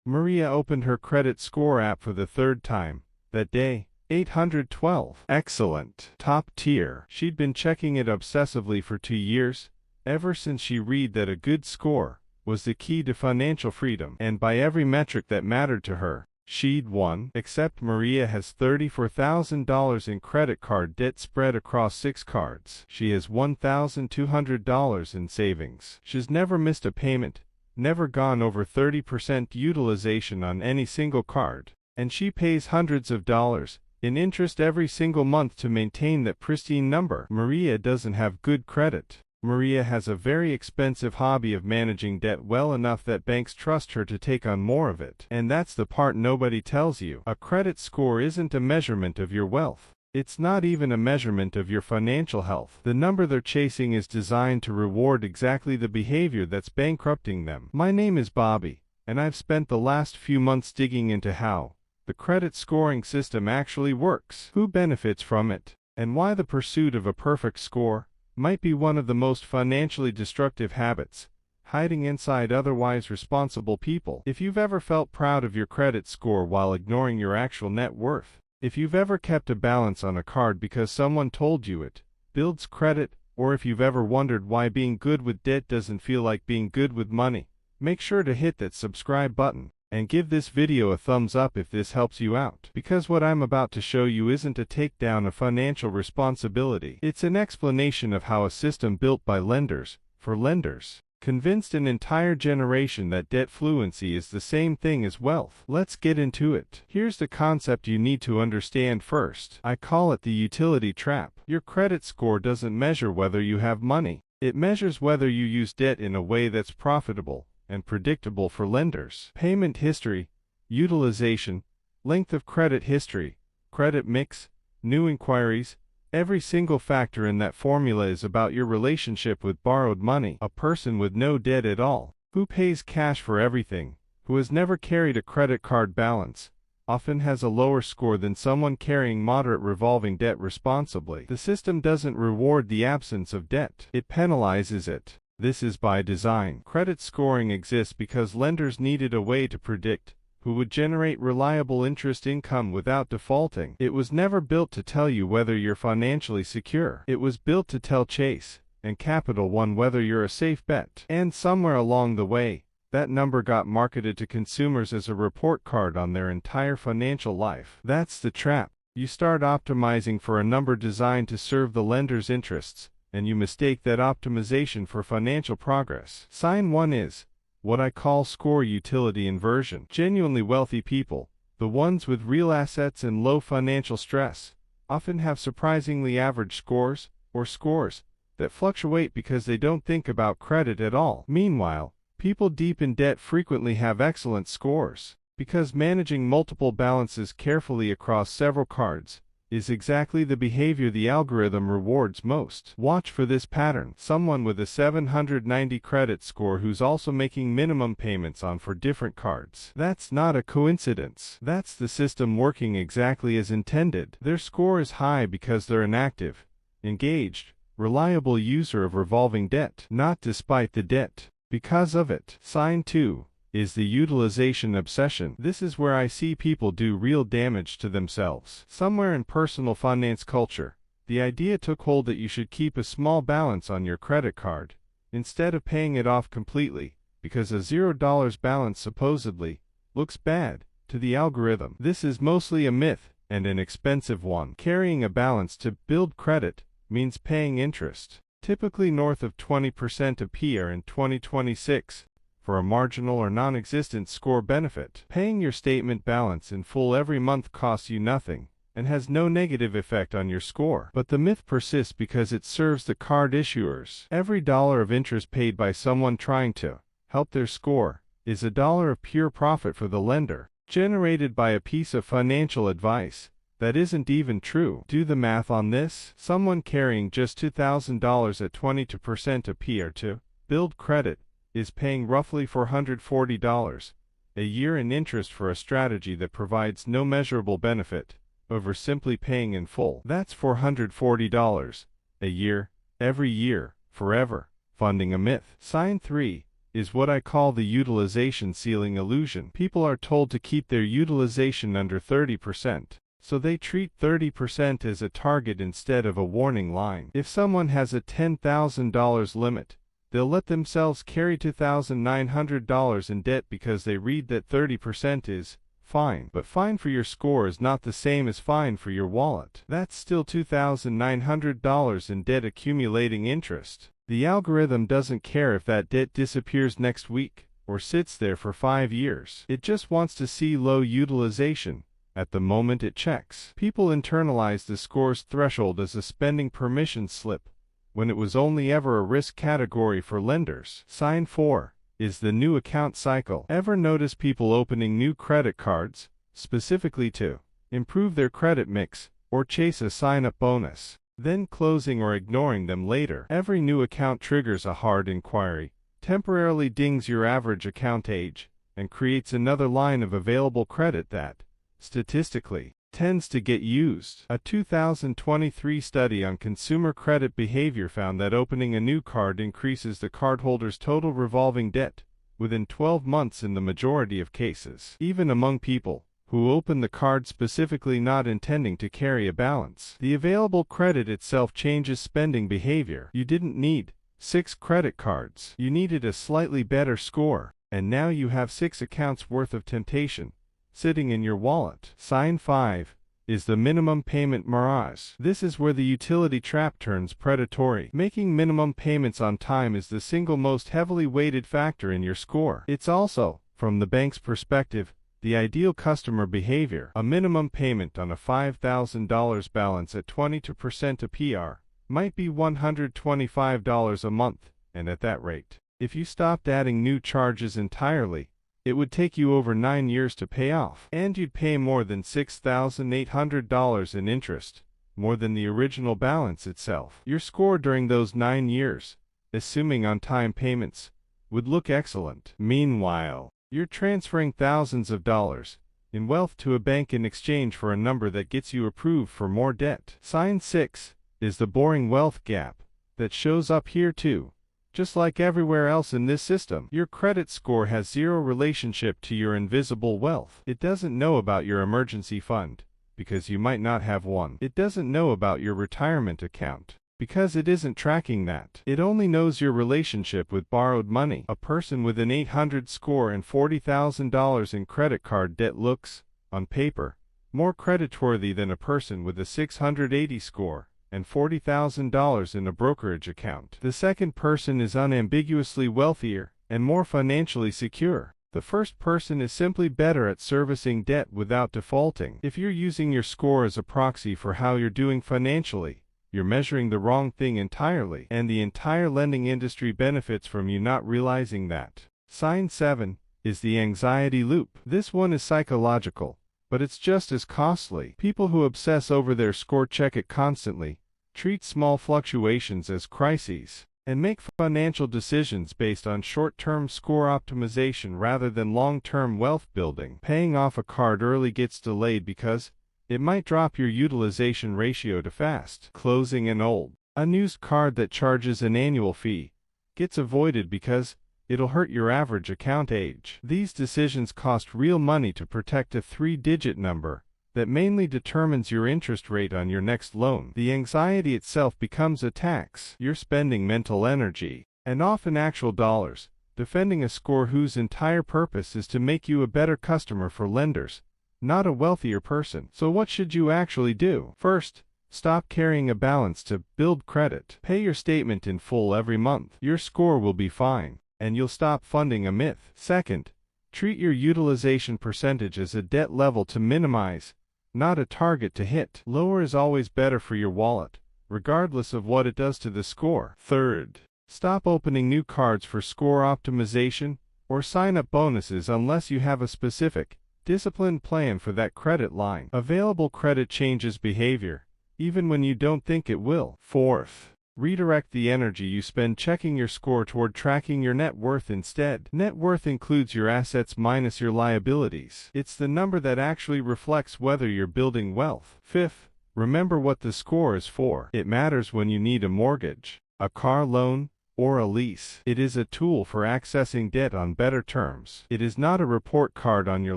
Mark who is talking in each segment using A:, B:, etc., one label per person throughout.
A: Maria opened her credit score app for the third time that day. 812. Excellent. Top tier. She'd been checking it obsessively for 2 years, ever since she read that a good score was the key to financial freedom, and by every metric that mattered to her, she'd won. Except Maria has $34,000 in credit card debt spread across 6 cards. She has $1,200 in savings. She's never missed a payment, never gone over 30% utilization on any single card, and she pays hundreds of dollars in interest every single month to maintain that pristine number. Maria doesn't have good credit. Maria has a very expensive hobby of managing debt well enough that banks trust her to take on more of it. And that's the part nobody tells you. A credit score isn't a measurement of your wealth. It's not even a measurement of your financial health. The number they're chasing is designed to reward exactly the behavior that's bankrupting them. My name is Bobby, and I've spent the last few months digging into how the credit scoring system actually works, who benefits from it, and why the pursuit of a perfect score might be one of the most financially destructive habits hiding inside otherwise responsible people. If you've ever felt proud of your credit score while ignoring your actual net worth, if you've ever kept a balance on a card because someone told you it builds credit, or if you've ever wondered why being good with debt doesn't feel like being good with money, make sure to hit that subscribe button and give this video a thumbs up if this helps you out. Because what I'm about to show you isn't a takedown of financial responsibility. It's an explanation of how a system built by lenders, for lenders, convinced an entire generation that debt fluency is the same thing as wealth. Let's get into it. Here's the concept you need to understand first. I call it the utility trap. Your credit score doesn't measure whether you have money. It measures whether you use debt in a way that's profitable and predictable for lenders. Payment history, utilization, length of credit history, credit mix, new inquiries, every single factor in that formula is about your relationship with borrowed money. A person with no debt at all, who pays cash for everything, who has never carried a credit card balance, often has a lower score than someone carrying moderate revolving debt responsibly. The system doesn't reward the absence of debt. It penalizes it. This is by design. Credit scoring exists because lenders needed a way to predict who would generate reliable interest income without defaulting. It was never built to tell you whether you're financially secure. It was built to tell Chase and Capital One whether you're a safe bet. And somewhere along the way, that number got marketed to consumers as a report card on their entire financial life. That's the trap. You start optimizing for a number designed to serve the lender's interests, and you mistake that optimization for financial progress. Sign 1 is what I call score utility inversion. Genuinely wealthy people, the ones with real assets and low financial stress, often have surprisingly average scores, or scores that fluctuate because they don't think about credit at all. Meanwhile, people deep in debt frequently have excellent scores, because managing multiple balances carefully across several cards is exactly the behavior the algorithm rewards most. Watch for this pattern. Someone with a 790 credit score who's also making minimum payments on 4 different cards. That's not a coincidence. That's the system working exactly as intended. Their score is high because they're an active, engaged, reliable user of revolving debt, not despite the debt, because of it. Sign 2 is the utilization obsession. This is where I see people do real damage to themselves. Somewhere in personal finance culture, the idea took hold that you should keep a small balance on your credit card, instead of paying it off completely, because a $0 balance supposedly looks bad to the algorithm. This is mostly a myth, and an expensive one. Carrying a balance to build credit means paying interest, typically north of 20% a year in 2026, for a marginal or non-existent score benefit. Paying your statement balance in full every month costs you nothing, and has no negative effect on your score. But the myth persists because it serves the card issuers. Every dollar of interest paid by someone trying to help their score is a dollar of pure profit for the lender, generated by a piece of financial advice that isn't even true. Do the math on this. Someone carrying just $2,000 at 22% a year to build credit is paying roughly $440 a year in interest for a strategy that provides no measurable benefit over simply paying in full. That's $440 a year, every year, forever. Funding a myth. Sign 3 is what I call the utilization ceiling illusion. People are told to keep their utilization under 30%. So they treat 30% as a target instead of a warning line. If someone has a $10,000 limit, they'll let themselves carry $2,900 in debt because they read that 30% is fine. But fine for your score is not the same as fine for your wallet. That's still $2,900 in debt accumulating interest. The algorithm doesn't care if that debt disappears next week or sits there for 5 years. It just wants to see low utilization at the moment it checks. People internalize the score's threshold as a spending permission slip, when it was only ever a risk category for lenders. Sign 4 is the new account cycle. Ever notice people opening new credit cards, specifically to improve their credit mix or chase a sign-up bonus, then closing or ignoring them later? Every new account triggers a hard inquiry, temporarily dings your average account age, and creates another line of available credit that, statistically, tends to get used. A 2023 study on consumer credit behavior found that opening a new card increases the cardholder's total revolving debt within 12 months in the majority of cases, even among people who open the card specifically not intending to carry a balance. The available credit itself changes spending behavior. You didn't need 6 credit cards. You needed a slightly better score, and now you have 6 accounts worth of temptation sitting in your wallet. Sign 5 is the minimum payment mirage. This is where the utility trap turns predatory. Making minimum payments on time is the single most heavily weighted factor in your score. It's also, from the bank's perspective, the ideal customer behavior. A minimum payment on a $5,000 balance at 22% APR might be $125 a month, and at that rate, if you stopped adding new charges entirely, it would take you over 9 years to pay off, and you'd pay more than $6,800 in interest, more than the original balance itself. Your score during those 9 years, assuming on-time payments, would look excellent. Meanwhile, you're transferring thousands of dollars in wealth to a bank in exchange for a number that gets you approved for more debt. Sign 6 is the boring wealth gap that shows up here too. Just like everywhere else in this system, your credit score has zero relationship to your invisible wealth. It doesn't know about your emergency fund, because you might not have one. It doesn't know about your retirement account, because it isn't tracking that. It only knows your relationship with borrowed money. A person with an 800 score and $40,000 in credit card debt looks, on paper, more creditworthy than a person with a 680 score and $40,000 in a brokerage account. The second person is unambiguously wealthier and more financially secure. The first person is simply better at servicing debt without defaulting. If you're using your score as a proxy for how you're doing financially, you're measuring the wrong thing entirely, and the entire lending industry benefits from you not realizing that. Sign 7 is the anxiety loop. This one is psychological, but it's just as costly. People who obsess over their score check it constantly, treat small fluctuations as crises, and make financial decisions based on short-term score optimization rather than long-term wealth building. Paying off a card early gets delayed because it might drop your utilization ratio to fast. Closing an old, unused card that charges an annual fee gets avoided because it'll hurt your average account age. These decisions cost real money to protect a 3-digit number that mainly determines your interest rate on your next loan. The anxiety itself becomes a tax. You're spending mental energy, and often actual dollars, defending a score whose entire purpose is to make you a better customer for lenders, not a wealthier person. So what should you actually do? First, stop carrying a balance to build credit. Pay your statement in full every month. Your score will be fine, and you'll stop funding a myth. Second, treat your utilization percentage as a debt level to minimize, not a target to hit. Lower is always better for your wallet, regardless of what it does to the score. Third, stop opening new cards for score optimization or sign-up bonuses unless you have a specific, disciplined plan for that credit line. Available credit changes behavior, even when you don't think it will. Fourth, redirect the energy you spend checking your score toward tracking your net worth instead. Net worth includes your assets minus your liabilities. It's the number that actually reflects whether you're building wealth. Fifth, remember what the score is for. It matters when you need a mortgage, a car loan, or a lease. It is a tool for accessing debt on better terms. It is not a report card on your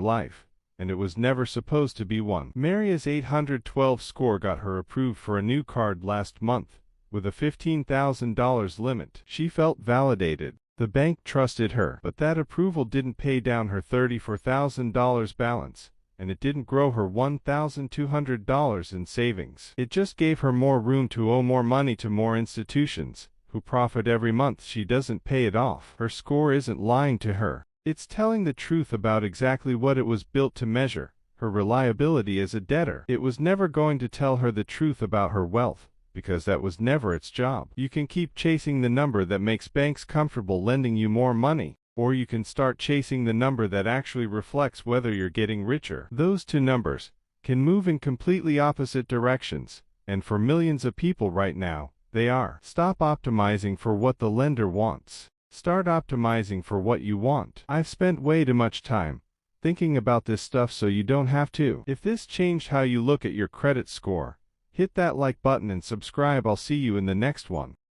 A: life, and it was never supposed to be one. Maria's 812 score got her approved for a new card last month, with a $15,000 limit. She felt validated. The bank trusted her, but that approval didn't pay down her $34,000 balance, and it didn't grow her $1,200 in savings. It just gave her more room to owe more money to more institutions, who profit every month she doesn't pay it off. Her score isn't lying to her. It's telling the truth about exactly what it was built to measure, her reliability as a debtor. It was never going to tell her the truth about her wealth, because that was never its job. You can keep chasing the number that makes banks comfortable lending you more money, or you can start chasing the number that actually reflects whether you're getting richer. Those two numbers can move in completely opposite directions, and for millions of people right now, they are. Stop optimizing for what the lender wants. Start optimizing for what you want. I've spent way too much time thinking about this stuff so you don't have to. If this changed how you look at your credit score, hit that like button and subscribe. I'll see you in the next one.